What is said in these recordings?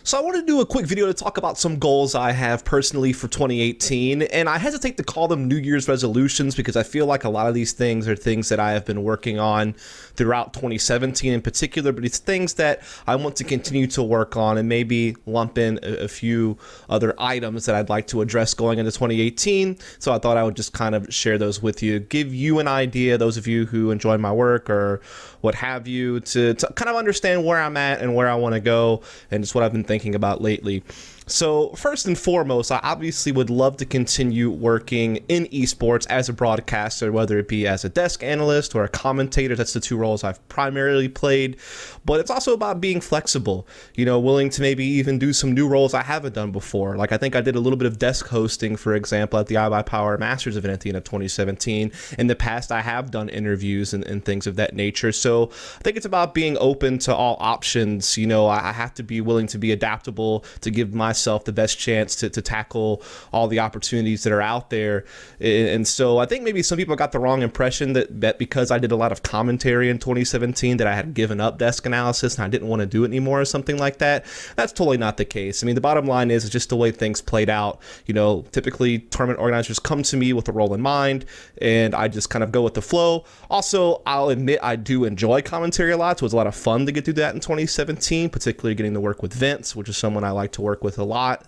So I want to do a quick video to talk about some goals I have personally for 2018, and I hesitate to call them New Year's resolutions because I feel like a lot of these things are things that I have been working on throughout 2017 in particular, but it's things that I want to continue to work on and maybe lump in a few other items that I'd like to address going into 2018. So I thought I would just kind of share those with you, give you an idea, those of you who enjoy my work or what have you, to kind of understand where I'm at and where I want to go and just what I've been thinking about lately. So first and foremost, I obviously would love to continue working in esports as a broadcaster, whether it be as a desk analyst or a commentator. That's the two roles I've primarily played, but it's also about being flexible, willing to maybe even do some new roles I haven't done before. Like I think I did a little bit of desk hosting, for example, at the iBuyPower Masters event at the end of 2017. In the past, I have done interviews and things of that nature. So I think it's about being open to all options. I have to be willing to be adaptable to give myself the best chance to tackle all the opportunities that are out there. And so I think maybe some people got the wrong impression that because I did a lot of commentary in 2017 that I had given up desk analysis and I didn't want to do it anymore or something like that. That's totally not the case. I mean, the bottom line is just the way things played out. Typically tournament organizers come to me with a role in mind and I just kind of go with the flow. Also, I'll admit I do enjoy commentary a lot, so it was a lot of fun to get to that in 2017, particularly getting to work with Vince, which is someone I like to work with a lot.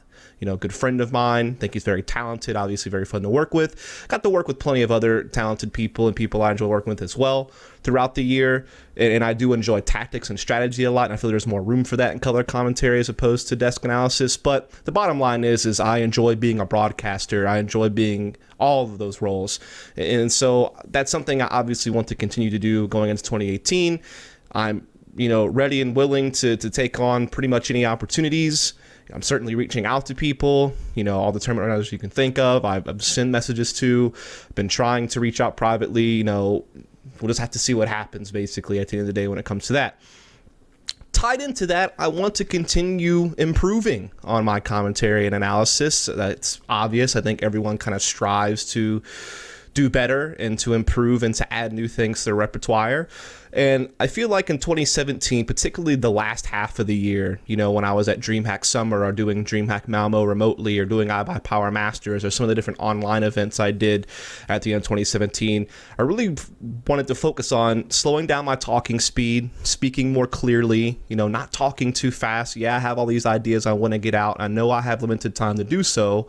Good friend of mine. Think he's very talented, obviously very fun to work with. Got to work with plenty of other talented people and people I enjoy working with as well throughout the year. And I do enjoy tactics and strategy a lot, and I feel there's more room for that in color commentary as opposed to desk analysis. But the bottom line is I enjoy being a broadcaster. I enjoy being all of those roles. And so that's something I obviously want to continue to do going into 2018. I'm ready and willing to take on pretty much any opportunities. I'm certainly reaching out to people, all the tournament organizers you can think of. I've sent messages to, been trying to reach out privately. We'll just have to see what happens basically at the end of the day when it comes to that. Tied into that, I want to continue improving on my commentary and analysis. That's obvious. I think everyone kind of strives to do better and to improve and to add new things to their repertoire. And I feel like in 2017, particularly the last half of the year, when I was at DreamHack Summer or doing DreamHack Malmo remotely or doing iBuyPower Masters or some of the different online events I did at the end of 2017, I really wanted to focus on slowing down my talking speed, speaking more clearly, not talking too fast. Yeah, I have all these ideas I want to get out. I know I have limited time to do so,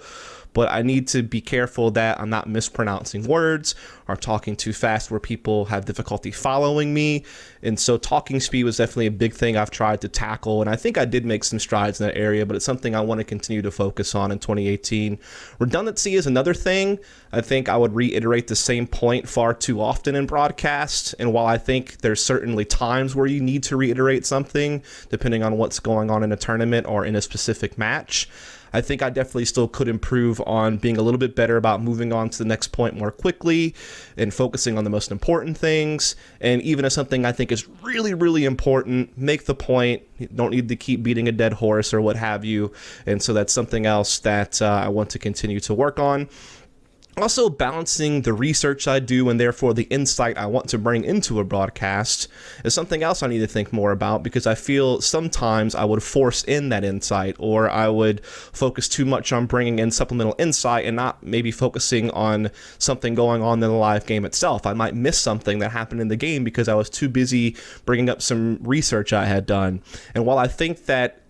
but I need to be careful that I'm not mispronouncing words or talking too fast where people have difficulty following me. And so talking speed was definitely a big thing I've tried to tackle, and I think I did make some strides in that area, but it's something I want to continue to focus on in 2018. Redundancy is another thing. I think I would reiterate the same point far too often in broadcast, and while I think there's certainly times where you need to reiterate something, depending on what's going on in a tournament or in a specific match, I think I definitely still could improve on being a little bit better about moving on to the next point more quickly and focusing on the most important things. And even if something I think is really, really important, make the point. You don't need to keep beating a dead horse or what have you. And so that's something else that I want to continue to work on. Also, balancing the research I do and therefore the insight I want to bring into a broadcast is something else I need to think more about, because I feel sometimes I would force in that insight, or I would focus too much on bringing in supplemental insight and not maybe focusing on something going on in the live game itself. I might miss something that happened in the game because I was too busy bringing up some research I had done. And while I think that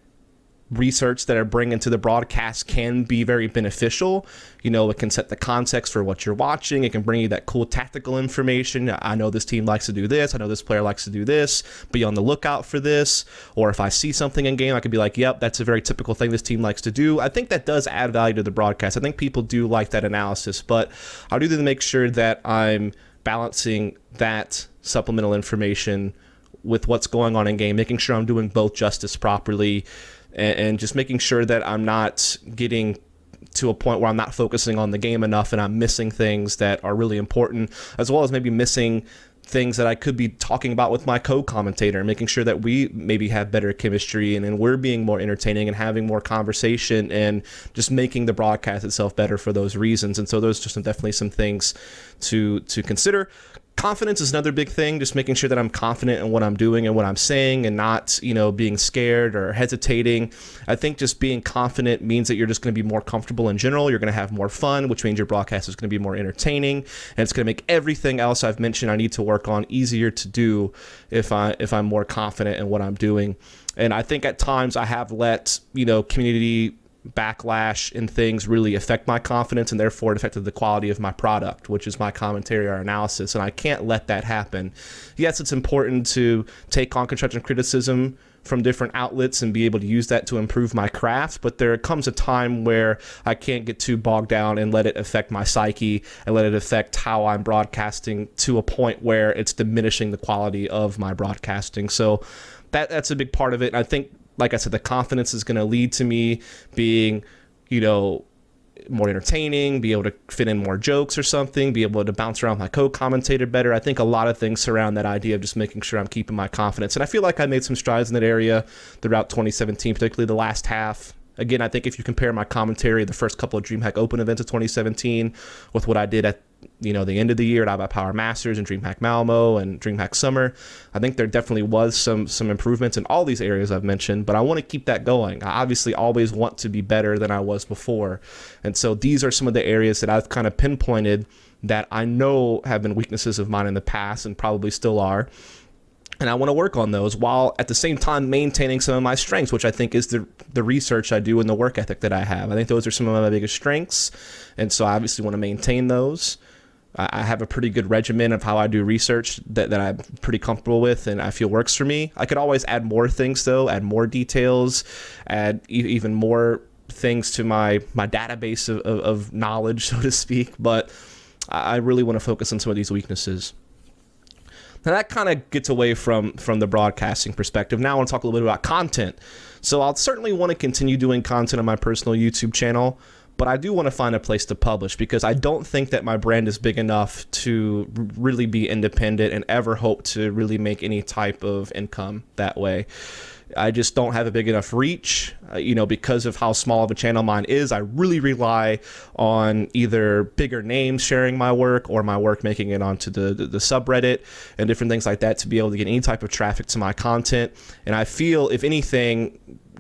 research that I bring into the broadcast can be very beneficial, it can set the context for what you're watching. It can bring you that cool tactical information. I know this team likes to do this. I know this player likes to do this. Be on the lookout for this. Or if I see something in game, I could be like, yep, that's a very typical thing this team likes to do. I think that does add value to the broadcast. I think people do like that analysis, but I do need to make sure that I'm balancing that supplemental information with what's going on in game, making sure I'm doing both justice properly, and just making sure that I'm not getting to a point where I'm not focusing on the game enough and I'm missing things that are really important, as well as maybe missing things that I could be talking about with my co-commentator, and making sure that we maybe have better chemistry and we're being more entertaining and having more conversation and just making the broadcast itself better for those reasons. And so those are just definitely some things to consider. Confidence is another big thing, just making sure that I'm confident in what I'm doing and what I'm saying and not, being scared or hesitating. I think just being confident means that you're just going to be more comfortable in general. You're going to have more fun, which means your broadcast is going to be more entertaining, and it's going to make everything else I've mentioned I need to work on easier to do if I'm more confident in what I'm doing. And I think at times I have let, community backlash and things really affect my confidence, and therefore it affected the quality of my product, which is my commentary or analysis, and I can't let that happen. Yes, it's important to take on constructive criticism from different outlets and be able to use that to improve my craft, but there comes a time where I can't get too bogged down and let it affect my psyche and let it affect how I'm broadcasting to a point where it's diminishing the quality of my broadcasting. So that's a big part of it. And I think, like I said, the confidence is going to lead to me being, more entertaining, be able to fit in more jokes or something, be able to bounce around my co-commentator better. I think a lot of things surround that idea of just making sure I'm keeping my confidence. And I feel like I made some strides in that area throughout 2017, particularly the last half. Again, I think if you compare my commentary, the first couple of DreamHack Open events of 2017 with what I did at the end of the year at iBuyPower Masters and DreamHack Malmo and DreamHack Summer, I think there definitely was some improvements in all these areas I've mentioned, but I want to keep that going. I obviously always want to be better than I was before. And so these are some of the areas that I've kind of pinpointed that I know have been weaknesses of mine in the past and probably still are. And I want to work on those while at the same time maintaining some of my strengths, which I think is the research I do and the work ethic that I have. I think those are some of my biggest strengths. And so I obviously want to maintain those. I have a pretty good regimen of how I do research that I'm pretty comfortable with and I feel works for me. I could always add more things, though, add more details, add even more things to my database of knowledge, so to speak. But I really want to focus on some of these weaknesses. Now that kind of gets away from the broadcasting perspective. Now I want to talk a little bit about content. So I'll certainly want to continue doing content on my personal YouTube channel, but I do want to find a place to publish because I don't think that my brand is big enough to really be independent and ever hope to really make any type of income that way. I just don't have a big enough reach, because of how small of a channel mine is. I really rely on either bigger names sharing my work or my work making it onto the subreddit and different things like that to be able to get any type of traffic to my content. And I feel, if anything,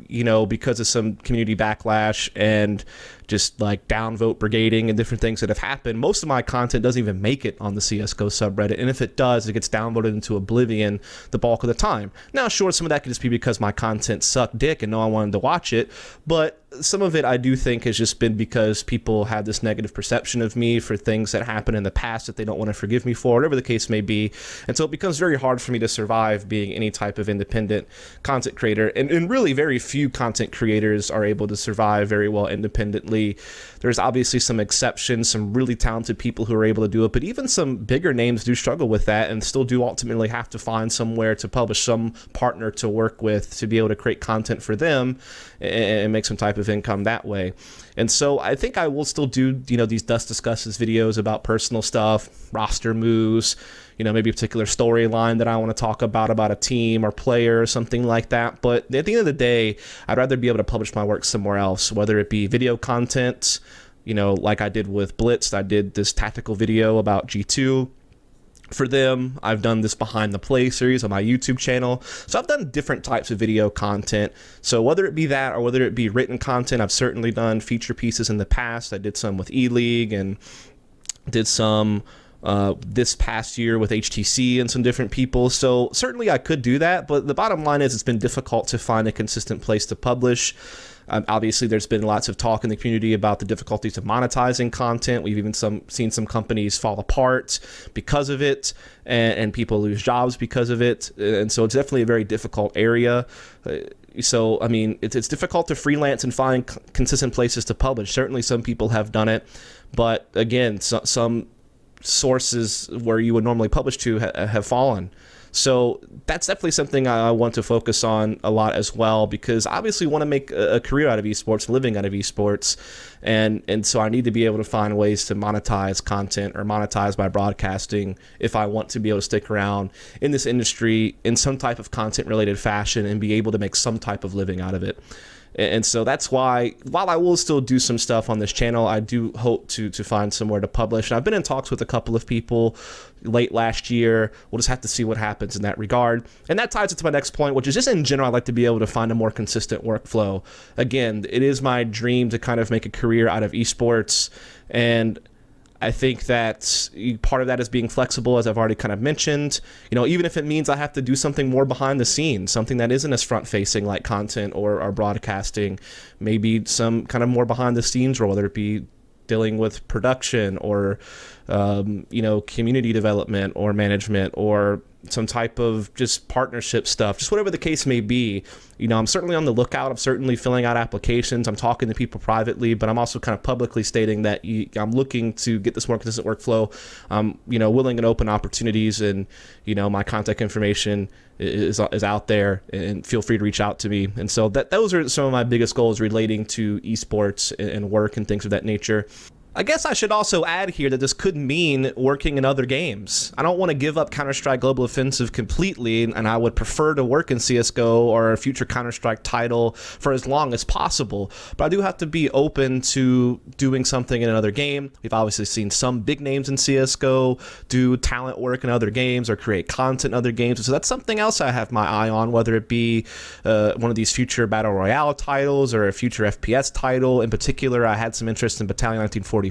because of some community backlash and just like downvote brigading and different things that have happened, most of my content doesn't even make it on the CSGO subreddit. And if it does, it gets downvoted into oblivion the bulk of the time. Now, sure, some of that could just be because my content sucked dick and no one wanted to watch it. But some of it I do think has just been because people have this negative perception of me for things that happened in the past that they don't want to forgive me for, whatever the case may be. And so it becomes very hard for me to survive being any type of independent content creator. And really very few content creators are able to survive very well independently. There's obviously some exceptions, some really talented people who are able to do it, but even some bigger names do struggle with that and still do ultimately have to find somewhere to publish, some partner to work with to be able to create content for them and make some type of income that way. And so I think I will still do, these Dust Discusses videos about personal stuff, roster moves, maybe a particular storyline that I want to talk about a team or player or something like that. But at the end of the day, I'd rather be able to publish my work somewhere else, whether it be video content, like I did with Blitz. I did this tactical video about G2 for them. I've done this Behind the Play series on my YouTube channel. So I've done different types of video content. So whether it be that or whether it be written content, I've certainly done feature pieces in the past. I did some with E-League and did some this past year with HTC and some different people. So certainly I could do that, but the bottom line is it's been difficult to find a consistent place to publish. Obviously, there's been lots of talk in the community about the difficulties of monetizing content. We've even seen some companies fall apart because of it, and people lose jobs because of it. And so it's definitely a very difficult area. So, I mean, it's difficult to freelance and find consistent places to publish. Certainly some people have done it, but again, some sources where you would normally publish to have fallen. So that's definitely something I want to focus on a lot as well, because I obviously want to make a career out of esports, living out of esports. And so I need to be able to find ways to monetize content or monetize my broadcasting if I want to be able to stick around in this industry in some type of content related fashion and be able to make some type of living out of it. And so that's why, while I will still do some stuff on this channel, I do hope to find somewhere to publish. And I've been in talks with a couple of people late last year. We'll just have to see what happens in that regard. And that ties into my next point, which is just in general, I'd like to be able to find a more consistent workflow. Again, it is my dream to kind of make a career out of esports. And I think that part of that is being flexible, as I've already kind of mentioned. You know, even if it means I have to do something more behind the scenes, something that isn't as front-facing like content or broadcasting, maybe some kind of more behind the scenes role, whether it be dealing with production or, you know, community development or management or some type of just partnership stuff, just whatever the case may be. You know, I'm certainly on the lookout. I'm certainly filling out applications. I'm talking to people privately, but I'm also kind of publicly stating that I'm looking to get this more consistent workflow. I'm, you know, willing and open opportunities, and, you know, my contact information is out there, and feel free to reach out to me. And so those are some of my biggest goals relating to esports and work and things of that nature. I guess I should also add here that this could mean working in other games. I don't want to give up Counter-Strike Global Offensive completely, and I would prefer to work in CSGO or a future Counter-Strike title for as long as possible. But I do have to be open to doing something in another game. We've obviously seen some big names in CSGO do talent work in other games or create content in other games. So that's something else I have my eye on, whether it be one of these future Battle Royale titles or a future FPS title. In particular, I had some interest in Battalion 1944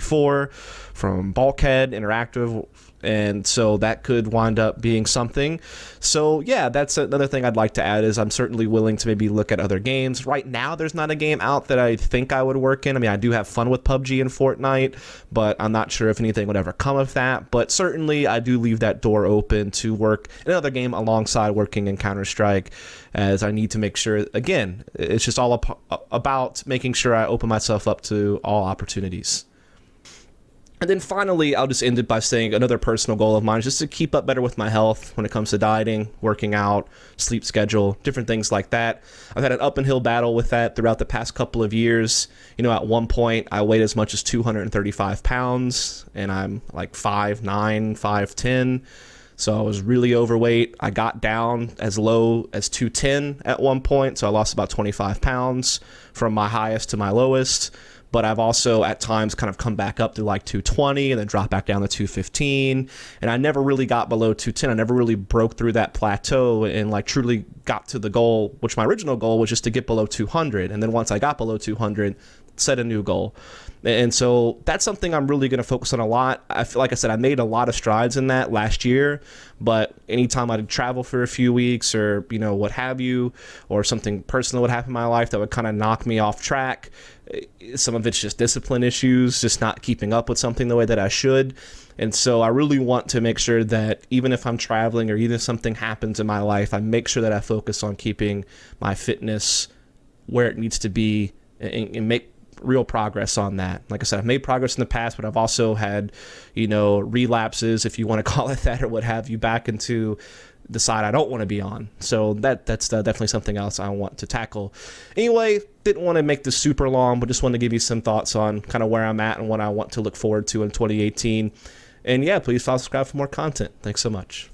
from Bulkhead Interactive, and so that could wind up being something. So yeah, that's another thing I'd like to add, is I'm certainly willing to maybe look at other games. Right now, there's not a game out that I think I would work in. I mean, I do have fun with PUBG and Fortnite, but I'm not sure if anything would ever come of that. But certainly, I do leave that door open to work in another game alongside working in Counter-Strike, as I need to make sure, again, it's just all about making sure I open myself up to all opportunities. And then finally, I'll just end it by saying another personal goal of mine is just to keep up better with my health when it comes to dieting, working out, sleep schedule, different things like that. I've had an uphill battle with that throughout the past couple of years. You know, at one point, I weighed as much as 235 pounds, and I'm like 5'9", 5'10". So I was really overweight. I got down as low as 210 at one point, so I lost about 25 pounds from my highest to my lowest. But I've also at times kind of come back up to like 220 and then drop back down to 215. And I never really got below 210. I never really broke through that plateau and like truly got to the goal, which my original goal was just to get below 200. And then once I got below 200, set a new goal. And so that's something I'm really going to focus on a lot. I feel like I said, I made a lot of strides in that last year, but anytime I'd travel for a few weeks or, you know, what have you, or something personal would happen in my life that would kind of knock me off track. Some of it's just discipline issues, just not keeping up with something the way that I should. And so I really want to make sure that even if I'm traveling or even if something happens in my life, I make sure that I focus on keeping my fitness where it needs to be and make real progress on that. Like I said, I've made progress in the past, but I've also had, you know, relapses, if you want to call it that, or what have you, back into the side I don't want to be on. So that's definitely something else I want to tackle. Anyway, didn't want to make this super long, but just wanted to give you some thoughts on kind of where I'm at and what I want to look forward to in 2018. And yeah, please follow, subscribe for more content. Thanks so much.